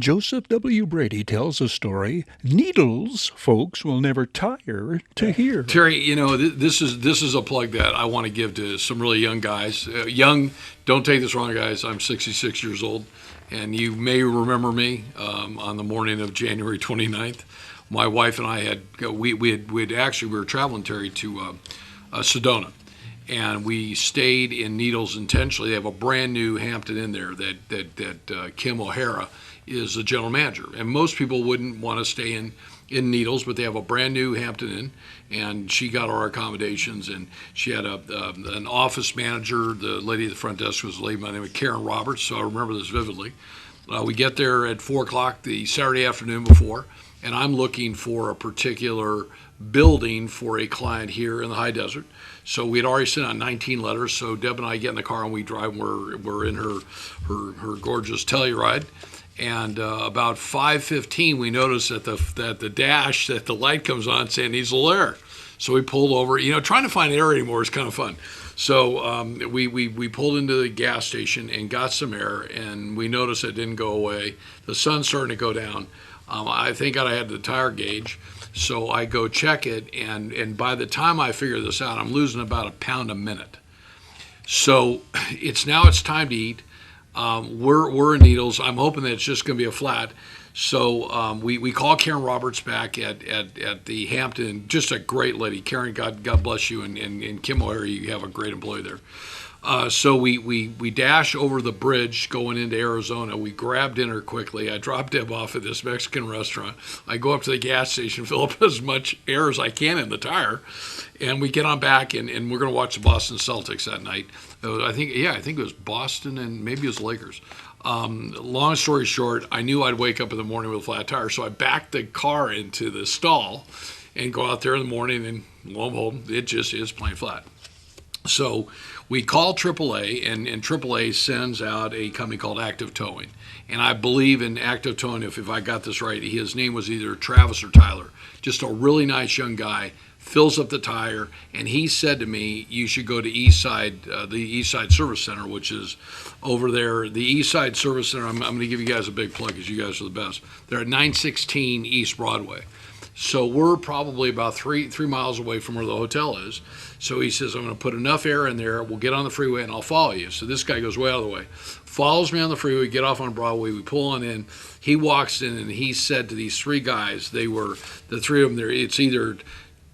Joseph W. Brady tells a story needles folks will never tire to hear. Terry, this is a plug that I want to give to some really young guys. Young, don't take this wrong, guys. I'm 66 years old, and you may remember me on the morning of January 29th. My wife and I we were traveling, Terry, to Sedona, and we stayed in Needles intentionally. They have a brand new Hampton Inn there that Kim O'Hara is the general manager, and most people wouldn't want to stay in Needles, but they have a brand new Hampton Inn, and she got our accommodations, and she had an office manager. The lady at the front desk was a lady by the name of Karen Roberts, so I remember this vividly. We get there at 4 o'clock the Saturday afternoon before, and I'm looking for a particular building for a client here in the high desert. So we had already sent out 19 letters, so Deb and I get in the car and we drive, and we're in her gorgeous Telluride. And about 5:15, we noticed that the dash, that the light comes on saying needs a little air. So we pulled over. Trying to find air anymore is kind of fun. So we pulled into the gas station and got some air, and we noticed it didn't go away. The sun's starting to go down. I think I had the tire gauge, so I go check it, and by the time I figure this out, I'm losing about a pound a minute. So it's time to eat. We're in Needles. I'm hoping that it's just going to be a flat. So we call Karen Roberts back at the Hampton. Just a great lady. Karen, God bless you, and Kim O'Hara, you have a great employee there. So we dash over the bridge going into Arizona. We grab dinner quickly. I drop Deb off at this Mexican restaurant. I go up to the gas station, fill up as much air as I can in the tire, and we get on back, and we're going to watch the Boston Celtics that night. I think it was Boston and maybe it was Lakers. Long story short, I knew I'd wake up in the morning with a flat tire, so I backed the car into the stall and go out there in the morning, and lo and behold, it just is plain flat. So we call AAA, and AAA sends out a company called Active Towing. And I believe in Active Towing, if I got this right, his name was either Travis or Tyler. Just a really nice young guy, fills up the tire, and he said to me, you should go to the East Side Service Center, which is over there. The East Side Service Center, I'm going to give you guys a big plug because you guys are the best. They're at 916 East Broadway. So we're probably about three miles away from where the hotel is. So he says, I'm going to put enough air in there. We'll get on the freeway and I'll follow you. So this guy goes way out of the way, follows me on the freeway, get off on Broadway. We pull on in. He walks in and he said to these three guys, they were the three of them there. It's either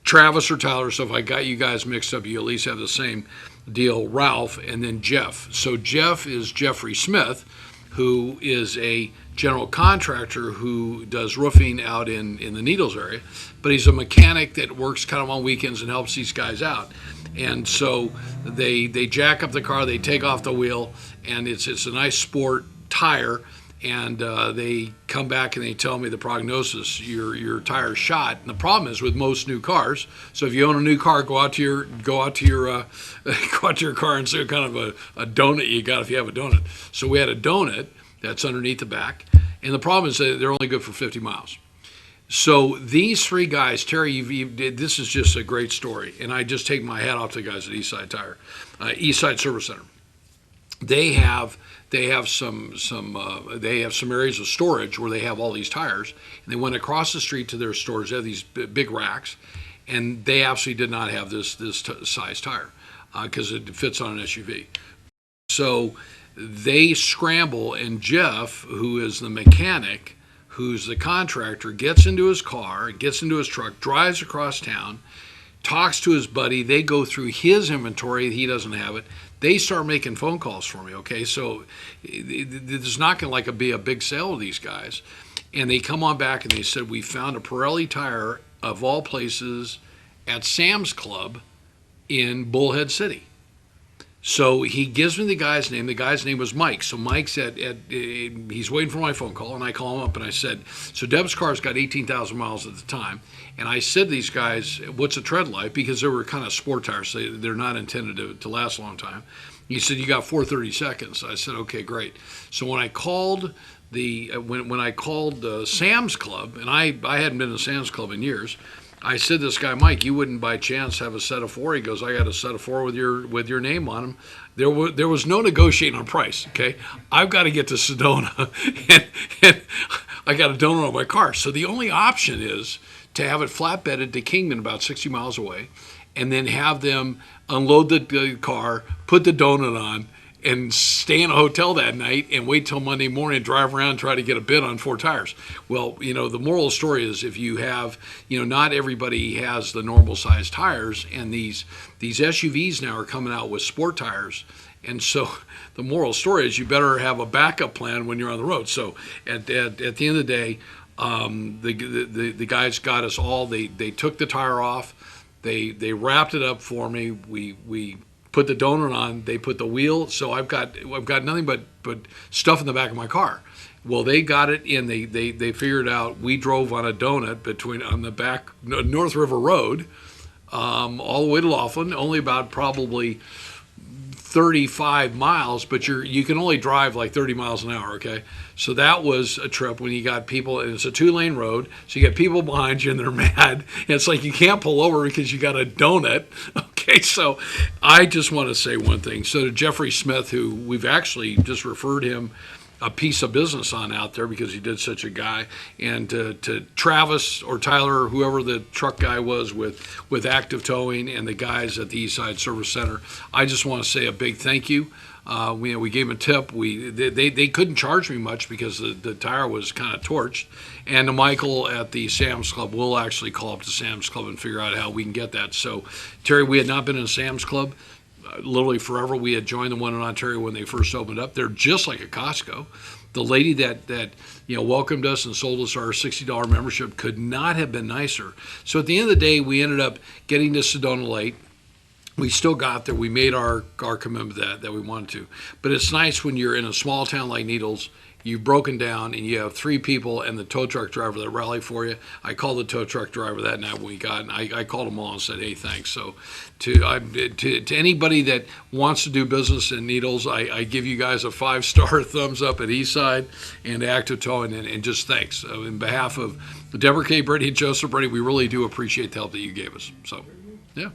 Travis or Tyler. So if I got you guys mixed up, you at least have the same deal. Ralph, and then Jeff. So Jeff is Jeffrey Smith, who is a general contractor who does roofing out in the Needles area, but he's a mechanic that works kind of on weekends and helps these guys out. And so they jack up the car, they take off the wheel, and it's a nice sport tire, and they come back and they tell me the prognosis, your tire's shot. And the problem is with most new cars, so if you own a new car, go out to your car and see what kind of a donut you got if you have a donut. So we had a donut that's underneath the back, and the problem is that they're only good for 50 miles. So these three guys, Terry, this is just a great story, and I just take my hat off to the guys at East Side Service Center. They have some areas of storage where they have all these tires, and they went across the street to their stores. They have these big racks, and they absolutely did not have this size tire because it fits on an SUV. So they scramble, and Jeff, who is the mechanic, who's the contractor, gets into his car, gets into his truck, drives across town, talks to his buddy. They go through his inventory. He doesn't have it. They start making phone calls for me, okay? So there's not going to be a big sale of these guys. And they come on back and they said, we found a Pirelli tire, of all places, at Sam's Club in Bullhead City. So he gives me the guy's name. The guy's name was Mike. So Mike's he's waiting for my phone call, and I call him up and I said, so Deb's car's got 18,000 miles at the time. And I said to these guys, what's a tread like? Because they were kind of sport tires. They're not intended to last a long time. He said, you got 430 seconds. I said, okay, great. So when I called when I called Sam's Club, and I hadn't been to Sam's Club in years, I said to this guy, Mike, you wouldn't by chance have a set of four? He goes, I got a set of four with your name on them. There was no negotiating on price, okay? I've got to get to Sedona, and I got a donut on my car. So the only option is to have it flatbedded to Kingman, about 60 miles away, and then have them unload the car, put the donut on, and stay in a hotel that night and wait till Monday morning, drive around, and try to get a bid on 4 tires. Well, the moral of the story is, if you have, not everybody has the normal size tires, and these SUVs now are coming out with sport tires. And so the moral story is, you better have a backup plan when you're on the road. So at the end of the day, the guys got us all. They took the tire off. They wrapped it up for me. We put the donut on. They put the wheel. So I've got nothing but stuff in the back of my car. Well, they got it in. They figured out. We drove on a donut on the back North River Road, all the way to Laughlin. Only about probably 35 miles, but you can only drive like 30 miles an hour, okay? So that was a trip when you got people, and it's a 2-lane road, so you got people behind you and they're mad. And it's like you can't pull over because you got a donut, okay? So I just want to say one thing. So to Jeffrey Smith, who we've actually just referred him a piece of business on out there because he did such a guy, and to Travis or Tyler or whoever the truck guy was with Active Towing, and the guys at the Eastside Service Center, I just want to say a big thank you. We gave them a tip. They couldn't charge me much because the tire was kind of torched. And to Michael at the Sam's Club, we'll actually call up to Sam's Club and figure out how we can get that. So, Terry, we had not been in a Sam's Club literally forever. We had joined the one in Ontario when they first opened up. They're just like a Costco. The lady that welcomed us and sold us our $60 membership could not have been nicer. So at the end of the day, we ended up getting to Sedona late. We still got there. We made our commitment that we wanted to. But it's nice when you're in a small town like Needles, you've broken down and you have 3 people and the tow truck driver that rally for you. I called the tow truck driver that night when we got, and I called them all and said, hey, thanks. So to anybody that wants to do business in Needles, I give you guys a 5-star thumbs up at Eastside and Active Towing, and just thanks. In behalf of Deborah K., Brady, and Joseph Brady, we really do appreciate the help that you gave us. So, yeah.